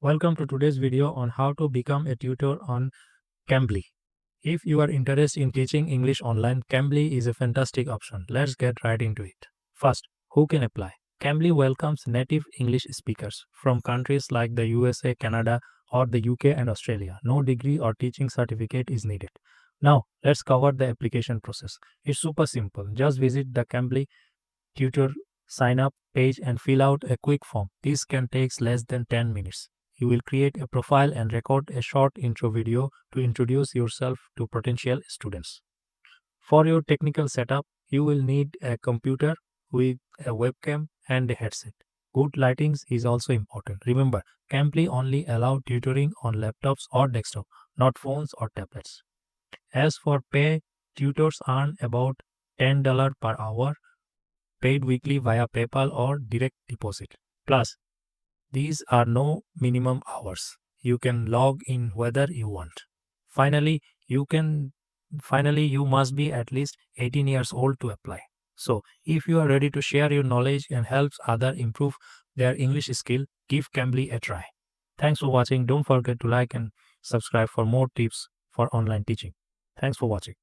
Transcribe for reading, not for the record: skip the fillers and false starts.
Welcome to today's video on how to become a tutor on Cambly. If you are interested in teaching English online, Cambly is a fantastic option. Let's get right into it. First, who can apply? Cambly welcomes native English speakers from countries like the USA, Canada, or the UK and Australia. No degree or teaching certificate is needed. Now, let's cover the application process. It's super simple. Just visit the Cambly Tutor sign up page and fill out a quick form. This can take less than 10 minutes. You will create a profile and record a short intro video to introduce yourself to potential students. For your technical setup, you will need a computer with a webcam and a headset. Good lighting is also important. Remember, Cambly only allow tutoring on laptops or desktop, not phones or tablets. As for pay, tutors earn about $10 per hour paid weekly via PayPal or direct deposit. Plus, these are no minimum hours. You can log in whether you want. Finally, you must be at least 18 years old to apply. So, if you are ready to share your knowledge and help others improve their English skill, give Cambly a try. Thanks for watching. Don't forget to like and subscribe for more tips for online teaching. Thanks for watching.